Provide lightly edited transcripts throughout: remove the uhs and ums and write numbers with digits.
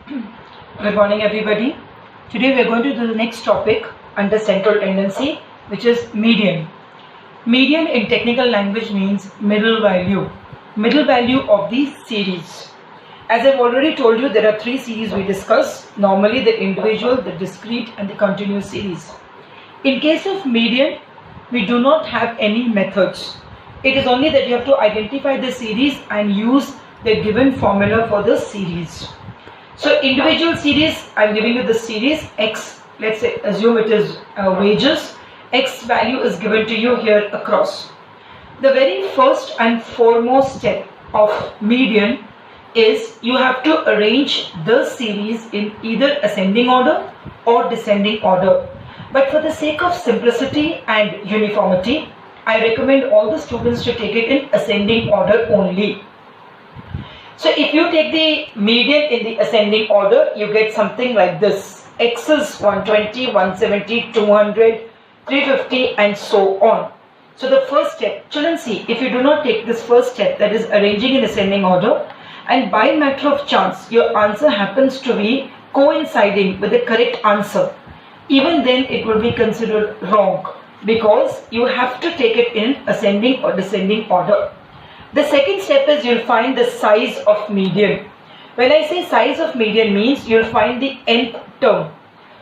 Good morning, everybody. Today we are going to do the next topic under central tendency, which is median. Median in technical language means middle value of the series. As I've already told you, there are three series we discuss, normally the individual, the discrete and the continuous series. In case of median, we do not have any methods. It is only that you have to identify the series and use the given formula for the series. So individual series, I'm giving you the series X, let's say assume it is wages, X value is given to you here across. The very first and foremost step of median is you have to arrange the series in either ascending order or descending order. But for the sake of simplicity and uniformity, I recommend all the students to take it in ascending order only. So if you take the median in the ascending order, you get something like this. X is 120, 170, 200, 350 and so on. So the first step, children, see, if you do not take this first step, that is arranging in ascending order, and by matter of chance your answer happens to be coinciding with the correct answer, even then it will be considered wrong, because you have to take it in ascending or descending order. The second step is you'll find the size of median. When I say size of median means you'll find the nth term.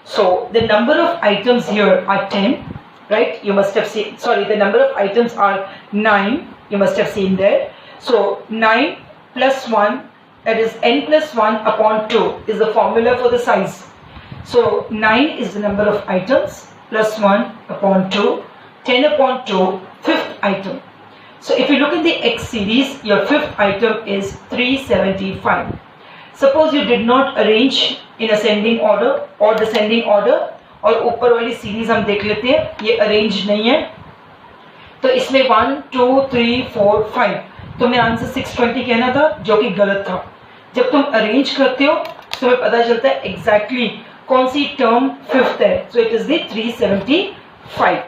So the number of items here are 10, right? You must have seen, sorry, the number of items are 9, you must have seen there. So 9 plus 1, that is n plus 1 upon 2 is the formula for the size. So 9 is the number of items plus 1 upon 2, 10 upon 2, fifth item. So if you look at the X series, your fifth item is 375. Suppose you did not arrange in ascending order or descending order, और ऊपर वाली series हम देख लेते हैं, ये arrange नहीं है, तो इसमें 1, 2, 3, 4, 5, तुम्हें आंसर 620 कहना था, जो कि गलत था. जब तुम अरेंज करते हो तो तुम्हें पता चलता है एग्जैक्टली कौन सी टर्म फिफ्थ है. So it is the 375.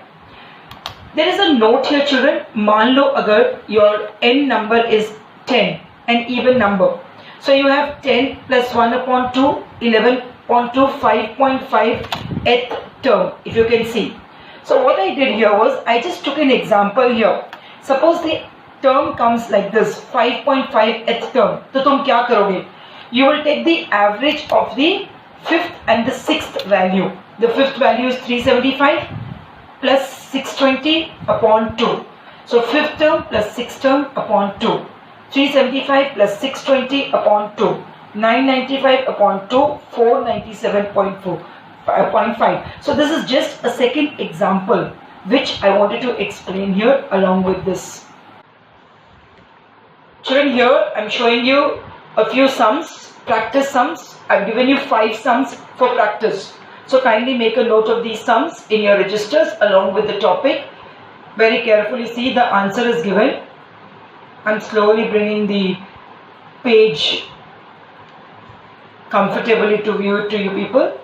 There is a note here, children. मान लो अगर your n number is 10, an even number. So you have 10 plus 1 upon 2, 11 upon 2, 5.5 th term, if you can see. So what I did here was, I just took an example here. Suppose the term comes like this, 5.5 th term. तो तुम क्या करोगे? You will take the average of the fifth and the sixth value. The fifth value is 375. Plus 620 upon 2. So fifth term plus sixth term upon 2. 375 plus 620 upon 2. 995 upon 2. 497.5. So this is just a second example which I wanted to explain here along with this. Children, here I am showing you a few sums, practice sums. I have given you 5 sums for practice. So kindly make a note of these sums in your registers along with the topic. Very carefully see the answer is given. I'm slowly bringing the page comfortably to view it to you people.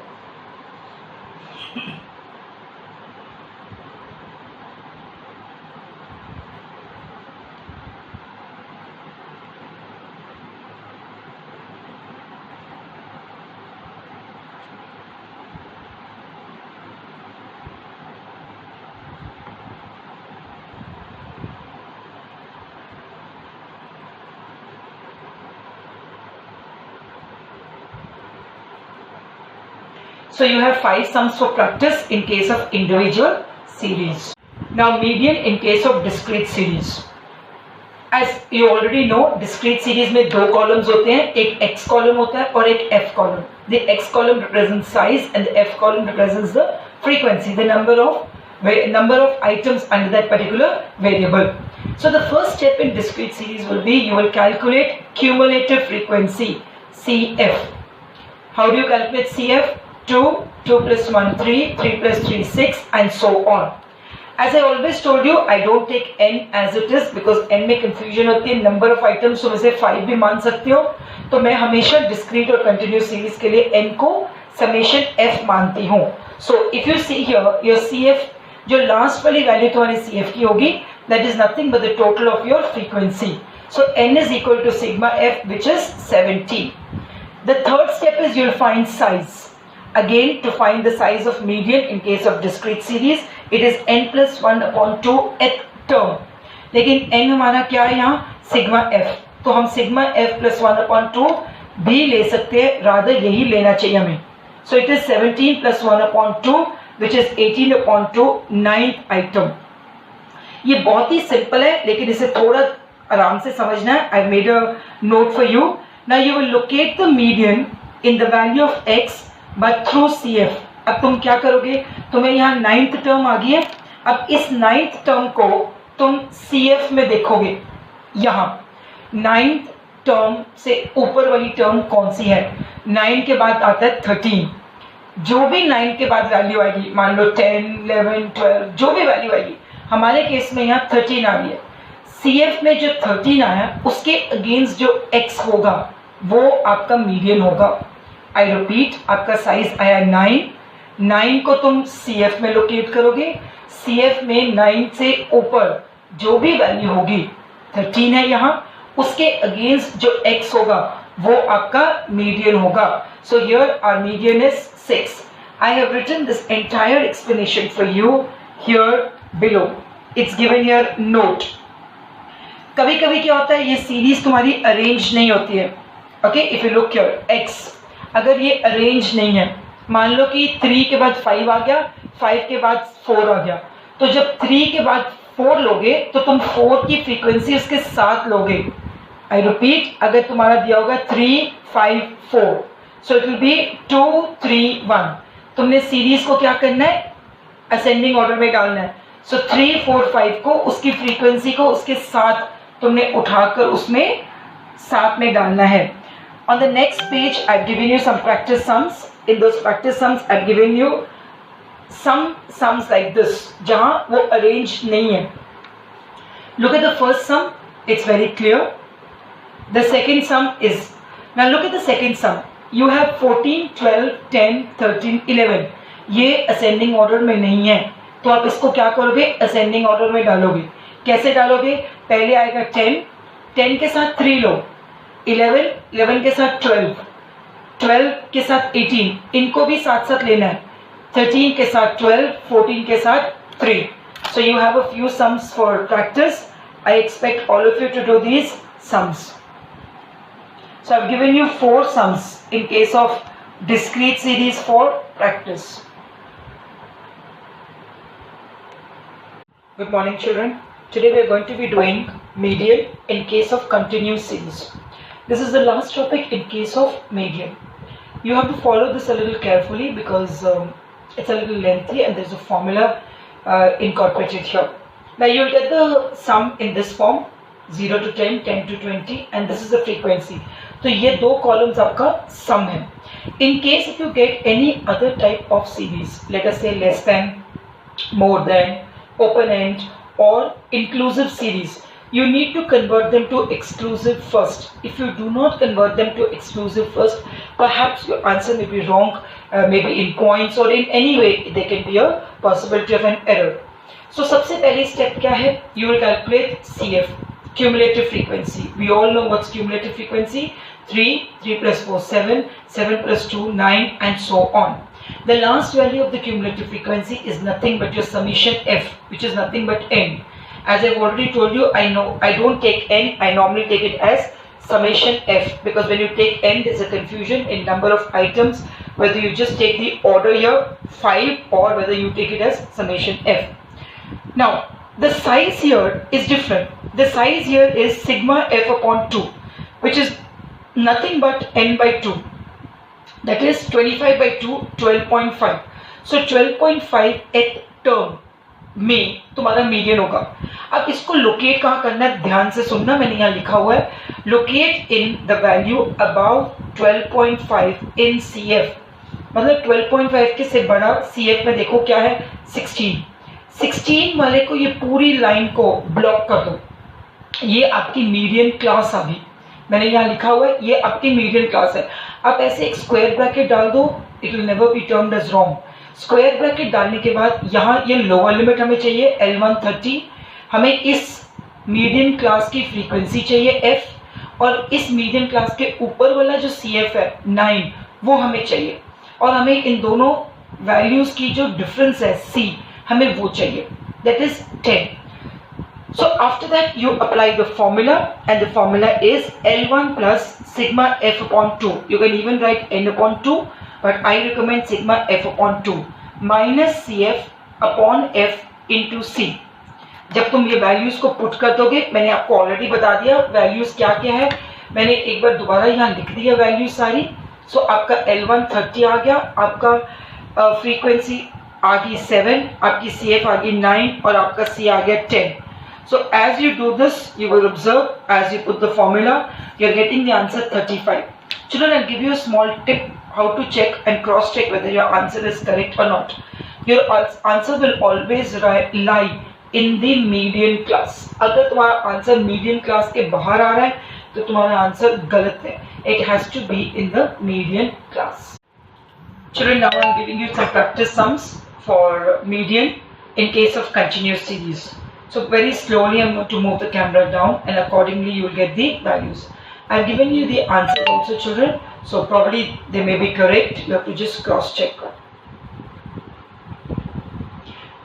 So you have 5 sums for practice in case of individual series. Now median in case of discrete series. As you already know, discrete series में 2 columns होते हैं, एक x column होता है और एक f column. The x column represents size and the f column represents the frequency, the number of items under that particular variable. So the first step in discrete series will be you will calculate cumulative frequency, CF. How do you calculate CF? 2, 2 plus 1, 3, 3 plus 3, 6 and so on. As I always told you, I don't take n as it is because n में confusion होती है, number of items तुम इसे 5 भी मान सकते हो, तो मैं हमेशा discrete और continuous series के लिए n को summation f मानती हूँ. So if you see here, your CF, जो last वाली value तुम्हारी CF की होगी, that is nothing but the total of your frequency. So n is equal to sigma f, which is 70. The third step is you'll find size. Again, to find the size of median in case of discrete series, it is n plus 1 upon 2th term. लेकिन n हमारा क्या है यहाँ? Sigma f. तो हम sigma f plus 1 upon 2 भी ले सकते हैं, रादर यही लेना चाहिए हमें. So it is 17 plus 1 upon 2 which is 18 upon 2 9th item. ये बहुत ही सिंपल है, लेकिन इसे थोड़ा आराम से समझना है. I made a note for you. Now you will locate the median in the value of x but through CF. अब तुम क्या करोगे? तुम्हें यहाँ 9th टर्म आ गई है. अब इस 9th टर्म को तुम CF में देखोगे. यहाँ 9th टर्म से ऊपर वाली टर्म कौन सी है? 9 के बाद आता है 13. जो भी 9 के बाद वैल्यू आएगी, मान लो 10, 11, 12, जो भी वैल्यू आएगी, हमारे केस में यहाँ 13 आ रही है. CF में जो 13 आया उसके अगेंस्ट जो x होगा वो आपका मीडियन होगा. आई रिपीट, आपका साइज आया 9. 9 को तुम CF में लोकेट करोगे. CF में 9 से ऊपर जो भी वैल्यू होगी, 13 है यहाँ, उसके अगेंस्ट जो x होगा वो आपका मीडियन होगा. So here our median is 6. I have written this entire explanation for you here below. It's given here note. कभी कभी क्या होता है, ये सीरीज तुम्हारी अरेंज नहीं होती है. Okay, if you look here x, अगर ये अरेंज नहीं है, मान लो कि 3 के बाद 5 आ गया, 5 के बाद 4 आ गया, तो जब 3 के बाद 4 लोगे तो तुम 4 की फ्रीक्वेंसी उसके साथ लोगे. आई रिपीट, अगर तुम्हारा दिया होगा 3, 5, 4, सो इट विल बी 2, 3, 1. तुमने सीरीज को क्या करना है? असेंडिंग ऑर्डर में डालना है. सो 3, 4, 5 को उसकी फ्रीक्वेंसी को उसके साथ तुमने उठाकर उसमें साथ में डालना है. On the next page, I've given you some practice sums. In those practice sums, I've given you some sums like this, जहाँ वो arranged नहीं है. Look at the first sum. It's very clear. The second sum is, now look at the second sum. You have 14, 12, 10, 13, 11. ये ascending order में नहीं है, तो आप इसको क्या करोगे? ascending order में डालोगे. कैसे डालोगे? पहले आएगा 10, 10 के साथ 3 लो, 11, 11 के साथ 12, 12 के साथ 18, इनको भी साथ साथ लेना है. 13 के साथ 12, 14 के साथ 3. So you have a few sums for practice. I expect all of you to do these sums. So I've given you 4 sums in case of discrete series for practice. Good morning, children. Today we are going to be doing median in case of continuous series. This is the last topic in case of median. You have to follow this a little carefully because it's a little lengthy and there's a formula incorporated here. Now you will get the sum in this form, 0 to 10, 10 to 20, and this is the frequency. तो ये 2 columns आपका sum है. In case if you get any other type of series, let us say less than, more than, open end or inclusive series, you need to convert them to exclusive first. If you do not convert them to exclusive first, perhaps your answer may be wrong, maybe in points or in any way there can be a possibility of an error. So सबसे पहली step क्या है? You will calculate CF, cumulative frequency. We all know what's cumulative frequency. 3, 3 plus 4, 7, 7 plus 2, 9, and so on. The last value of the cumulative frequency is nothing but your summation f, which is nothing but n. As I've already told you, I don't take n, I normally take it as summation f, because when you take n, there's a confusion in number of items, whether you just take the order here, 5, or whether you take it as summation f. Now, the size here is different. The size here is sigma f upon 2, which is nothing but n by 2. That is 25 by 2, 12.5. So 12.5 at term में तुम्हारा median होगा. अब इसको locate कहाँ करना है? ध्यान से सुनना, मैंने यहाँ लिखा हुआ है, locate in the value about 12.5 in CF. मतलब 12.5 के से बड़ा CF में देखो क्या है? 16. 16 वाले को ये पूरी लाइन को ब्लॉक कर दो. ये आपकी मीडियन क्लास आ गई. मैंने यहाँ लिखा हुआ है ये आपकी मीडियन क्लास है. आप ऐसे एक स्क्वायर ब्रैकेट डाल दो, it will never be termed as wrong. Square bracket डालने के बाद यहाँ ये लोअर लिमिट हमें चाहिए L130. हमें इस मीडियन क्लास की फ्रीक्वेंसी चाहिए f, और इस मीडियन क्लास के ऊपर वाला जो CF है 9 वो हमें चाहिए, और हमें इन दोनों वैल्यूज की जो डिफरेंस है C हमें वो चाहिए, that is 10. So after that you apply the formula, and the formula is L1 plus sigma F upon 2. You can even write N upon 2, but I recommend sigma F upon 2 minus CF upon F into C. जब तुम ये values को put कर दोगे, मैंने आपको already बता दिया वैल्यूज क्या क्या है, मैंने एक बार दोबारा यहाँ लिख दिया वैल्यूज सारी. सो आपका L1 30 आ गया, आपका फ्रीक्वेंसी आ गई 7, आपकी CF आ गई 9 और आपका C आ गया 10. So as you do this, you will observe as you put the formula, you are getting the answer 35. Children, I'll give you a small tip how to check and cross check whether your answer is correct or not. Your answer will always lie in the median class. अगर तुम्हारा answer median class के बाहर आ रहा है तो तुम्हारा answer गलत है. It has to be in the median class. Children, now I'm giving you some practice sums for median in case of continuous series. So very slowly I'm going to move the camera down, and accordingly you will get the values. I've given you the answers also, children, so probably they may be correct. You have to just cross check.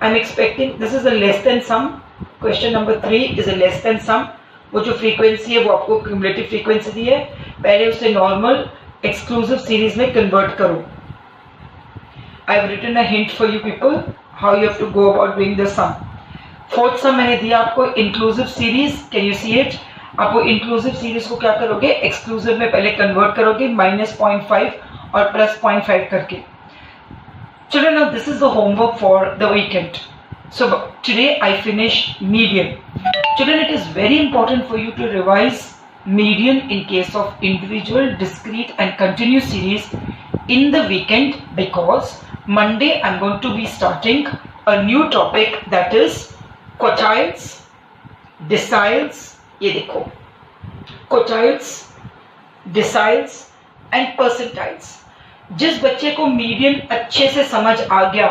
I'm expecting this is a less than sum. Question number 3 is a less than sum. वो जो frequency है वो आपको cumulative frequency दी है, पहले उसे normal exclusive series में convert करो. I've written a hint for you people how you have to go about doing the sum. Fourth sum मैंने दिया आपको inclusive series. Can you see it? आप वो inclusive series को क्या करोगे, exclusive में पहले convert करोगे -0.5 और +0.5 करके. Children, now this is the homework for the weekend. So today I finish median. Children, it is very important for you to revise median in case of individual, discrete and continuous series in the weekend, because Monday I'm going to be starting a new topic, that is quartiles, deciles. ये देखो, quartiles, deciles and percentiles. जिस बच्चे को median अच्छे से समझ आ गया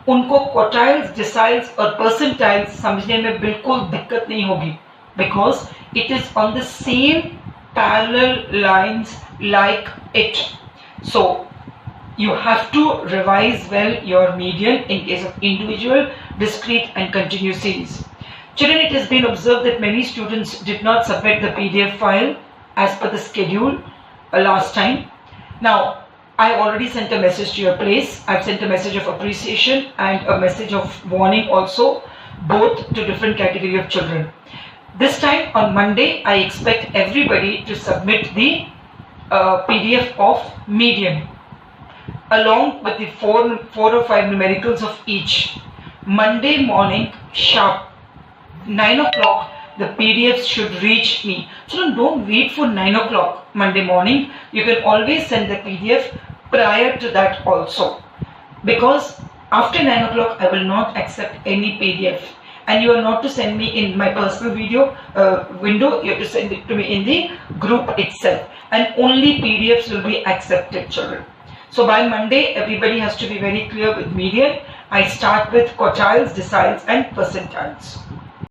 उनको क्वार्टाइल्स, डिसाइल्स और परसेंटाइल्स समझने में बिल्कुल दिक्कत नहीं होगी, because it is on the same parallel lines like it. So you have to revise well your median in case of individual, discrete and continuous series. Children, it has been observed that many students did not submit the PDF file as per the schedule last time. Now I already sent a message to your place. I've sent a message of appreciation and a message of warning also, both to different category of children. This time on Monday, I expect everybody to submit the PDF of median along with the four or five numericals of each. Monday morning sharp 9 o'clock the PDFs should reach me. So don't wait for 9 o'clock Monday morning. You can always send the PDF prior to that also, because after 9 o'clock I will not accept any PDF, and you are not to send me in my personal window. You have to send it to me in the group itself, and only PDFs will be accepted, children. So by Monday everybody has to be very clear with median. I start with quartiles, deciles and percentiles.